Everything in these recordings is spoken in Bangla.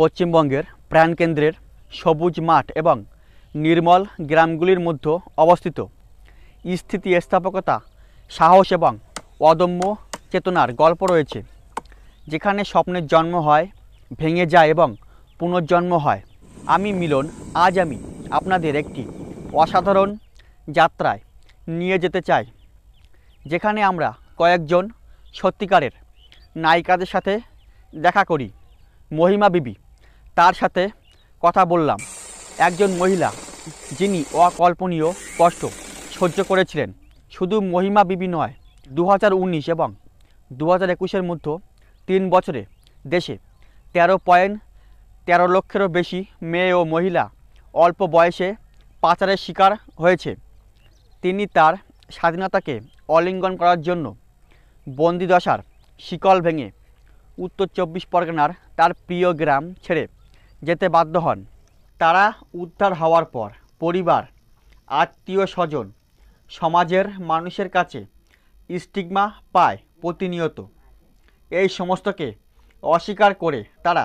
পশ্চিমবঙ্গের প্রাণকেন্দ্রের সবুজ মাঠ এবং নির্মল গ্রামগুলির মধ্যে অবস্থিত। স্থিতিস্থাপকতা, সাহস এবং অদম্য চেতনার গল্প রয়েছে, যেখানে স্বপ্নের জন্ম হয়, ভেঙে যায় এবং পুনর্জন্ম হয়। আমি মিলন, আজ আমি আপনাদের একটি অসাধারণ যাত্রায় নিয়ে যেতে চাই, যেখানে আমরা কয়েকজন সত্যিকারের নায়িকাদের সাথে দেখা করি। মহিমা বিবি, তার সাথে কথা বললাম, একজন মহিলা যিনি অকল্পনীয় কষ্ট সহ্য করেছিলেন। শুধু মহিমা বিবি নয়, 2019 এবং 2021-এর মধ্যে 3 বছরে দেশে 13.13 লক্ষেরও বেশি মেয়ে ও মহিলা অল্প বয়সে পাচারের শিকার হয়েছে। তিনি তার স্বাধীনতাকে আলিঙ্গন করার জন্য বন্দিদশার শিকল ভেঙে উত্তর 24 পরগনার তার প্রিয় গ্রাম ছেড়ে যেতে বাধ্য হন। তারা উদ্ধার হওয়ার পর পরিবার, আত্মীয় স্বজন, সমাজের মানুষের কাছে স্টিগমা পায় প্রতিনিয়ত। এই সমস্তকে অস্বীকার করে তারা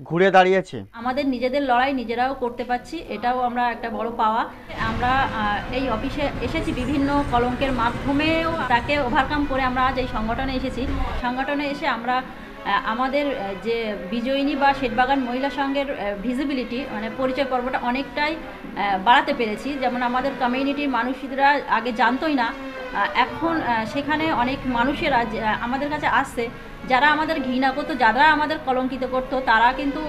ঘুরে দাঁড়িয়েছে। আমাদের নিজেদের লড়াই নিজেরাও করতে পারছি, এটাও আমরা একটা বড় পাওয়া। আমরা এই অফিসে এসেছি বিভিন্ন কলঙ্কের মাধ্যমেও তাকে ওভারকাম করে আমরা আজ এই সংগঠনে এসেছি। সংগঠনে এসে আমরা আমাদের যে বিজয়িনী বা শেঠবাগান মহিলা সংঘের ভিজিবিলিটি মানে পরিচয় পর্বটা অনেকটাই বাড়াতে পেরেছি। যেমন আমাদের কমিউনিটির মানুষরা আগে জানতোই না, এখন সেখানে অনেক মানুষেরা আমাদের কাছে আসছে, যারা আমাদের ঘৃণা করতো, যারা আমাদের কলঙ্কিত করতো, তারা কিন্তু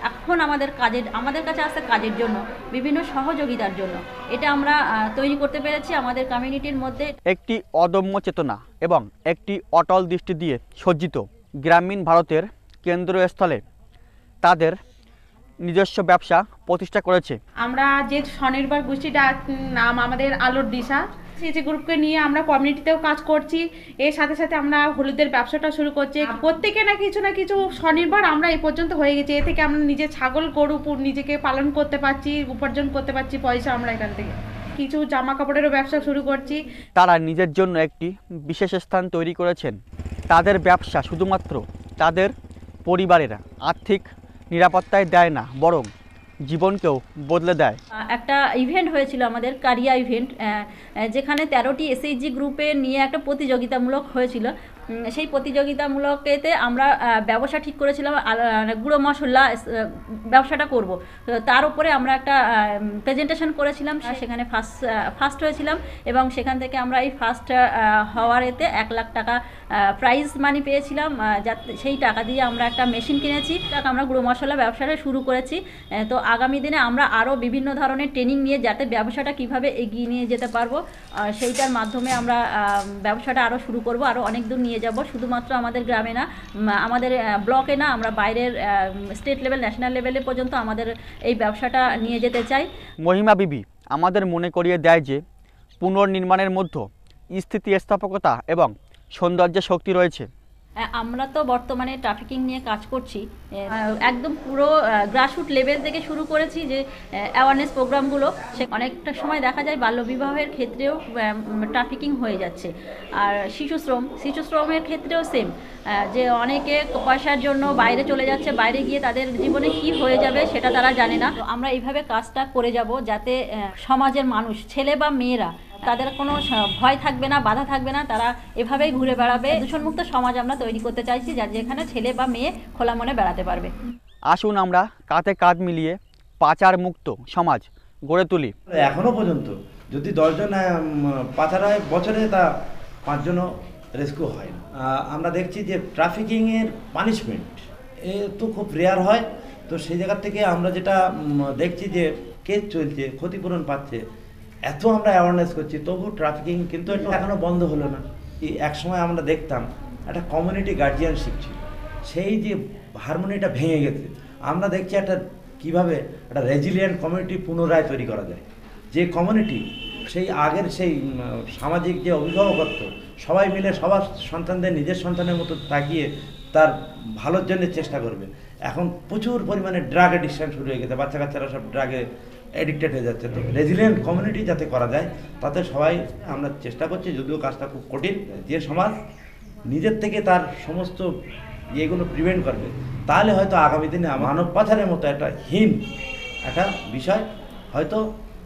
এখন আমাদের কাছে আসছে কাজের জন্য, বিভিন্ন সহযোগিতার জন্য। এটা আমরা তৈরি করতে পেরেছি আমাদের কমিউনিটির মধ্যে। একটি অদম্য চেতনা এবং একটি অটল দৃষ্টি দিয়ে সজ্জিত গ্রামীণ ভারতের কেন্দ্রস্থলে তাদের নিজস্ব ব্যবসা প্রতিষ্ঠা করেছে। আমরা যে স্বনির্ভর গোষ্ঠীটা নাম আমাদের আলোর দিশা, সেই যে গ্রুপকে নিয়ে আমরা কমিউনিটিতেও কাজ করছি। এর সাথে সাথে আমরা হলুদের ব্যবসাটা শুরু করছি। প্রত্যেকে না কিছু স্বনির্ভর আমরা এই পর্যন্ত হয়ে গেছি। এ থেকে আমরা নিজে ছাগল গরু নিজেকে পালন করতে পারছি, উপার্জন করতে পারছি পয়সা। আমরা এখান থেকে কিছু জামা কাপড়েরও ব্যবসা শুরু করছি। তারা নিজের জন্য একটি বিশেষ স্থান তৈরি করেছেন। তাদের ব্যবসা শুধুমাত্র তাদের পরিবারের আর্থিক নিরাপত্তায় দেয় না, বরং জীবনকেও বদলে দেয়। একটা ইভেন্ট হয়েছিল আমাদের কারিয়া ইভেন্ট, যেখানে 13টি এসএইচজি গ্রুপে নিয়ে একটা প্রতিযোগিতামূলক হয়েছিল। সেই প্রতিযোগিতামূলকেতে আমরা ব্যবসা ঠিক করেছিলাম, গুঁড়ো মশলা ব্যবসাটা করব। তার উপরে আমরা একটা প্রেজেন্টেশন করেছিলাম, সেখানে ফার্স্ট হয়েছিলাম এবং সেখান থেকে আমরা এই ফার্স্ট হওয়ার এতে 1 লাখ টাকা প্রাইজ মানি পেয়েছিলাম। সেই টাকা দিয়ে আমরা একটা মেশিন কিনেছি, আমরা গুঁড়ো মশলা ব্যবসাটা শুরু করেছি। তো আগামী দিনে আমরা আরও বিভিন্ন ধরনের ট্রেনিং নিয়ে যাতে ব্যবসাটা কিভাবে এগিয়ে নিয়ে যেতে পারবো, সেইটার মাধ্যমে আমরা ব্যবসাটা আরও শুরু করব, আরও অনেক দূর নিয়ে যাব। শুধুমাত্র আমাদের গ্রামে না, আমাদের ব্লকে না, আমরা বাইরের স্টেট লেভেল, ন্যাশনাল লেভেলে পর্যন্ত আমাদের এই ব্যবসাটা নিয়ে যেতে চাই। মহিমা বিবি আমাদের মনে করিয়ে দেয় যে পুনর্নির্মাণের মধ্যে স্থিতিস্থাপকতা এবং সৌন্দর্যের শক্তি রয়েছে। আমরা তো বর্তমানে ট্রাফিকিং নিয়ে কাজ করছি, একদম পুরো গ্রাসরুট লেভেল থেকে শুরু করেছি যে অ্যাওয়ারনেস প্রোগ্রামগুলো। সে অনেকটা সময় দেখা যায় বাল্যবিবাহের ক্ষেত্রেও ট্রাফিকিং হয়ে যাচ্ছে। আর শিশুশ্রমের ক্ষেত্রেও সেম, যে অনেকে পয়সার জন্য বাইরে চলে যাচ্ছে, বাইরে গিয়ে তাদের জীবনে কি হয়ে যাবে সেটা তারা জানে না। আমরা এইভাবে কাজটা করে যাব যাতে সমাজের মানুষ, ছেলে বা মেয়েরা, তাদের কোনো ভয় থাকবে না, বাধা থাকবে না, তারা এভাবেই ঘুরে বেড়াবে। দূষণমুক্ত সমাজ আমরা তৈরি করতে চাইছি, যেখানে ছেলে বা মেয়ে খোলা মনে বেড়াতে পারবে। আসুন আমরা কাঁধে কাঁধ মিলিয়ে পাচার মুক্ত সমাজ গড়ে তুলি। এখনো পর্যন্ত যদি 10 জন পাচার হয় বছরে, তা 5 জনও রেস্কিউ হয় না। আমরা দেখছি যে ট্রাফিকিংয়ের পানিশমেন্ট এ তো খুব রেয়ার হয়। তো সেই জায়গা থেকে আমরা যেটা দেখছি যে কেস চলছে, ক্ষতিপূরণ পাচ্ছে, এত আমরা অ্যাওয়ারনেস করছি, তবু ট্রাফিকিং কিন্তু এখনও বন্ধ হলো না। এক সময় আমরা দেখতাম একটা কমিউনিটি গার্জিয়ানশিপ ছিল, সেই যে হারমোনিটা ভেঙে গেছে। আমরা দেখছি কীভাবে একটা রেজিলিয়েন্ট কমিউনিটি পুনরায় তৈরি করা যায়। যে কমিউনিটি সেই আগের সেই সামাজিক যে অভিভাবকত্ব, সবাই মিলে সবার সন্তানদের নিজের সন্তানের মতো তাকিয়ে তার ভালোর জন্য চেষ্টা করবে। এখন প্রচুর পরিমাণে ড্রাগ এডিকশন শুরু হয়ে গেছে, বাচ্চা কাচ্চারা সব ড্রাগে এডিক্টেড হয়ে যাচ্ছে। তো রেজিলিয়েন্ট কমিউনিটি যাতে করা যায়, তাতে সবাই আমরা চেষ্টা করছি, যদিও কাজটা খুব কঠিন। যে সমাজ নিজের থেকে তার সমস্ত এগুলো প্রিভেন্ট করবে, তাহলে হয়তো আগামী দিনে মানব পাচারের মতো একটা বিষয়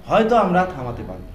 হয়তো আমরা থামাতে পারব।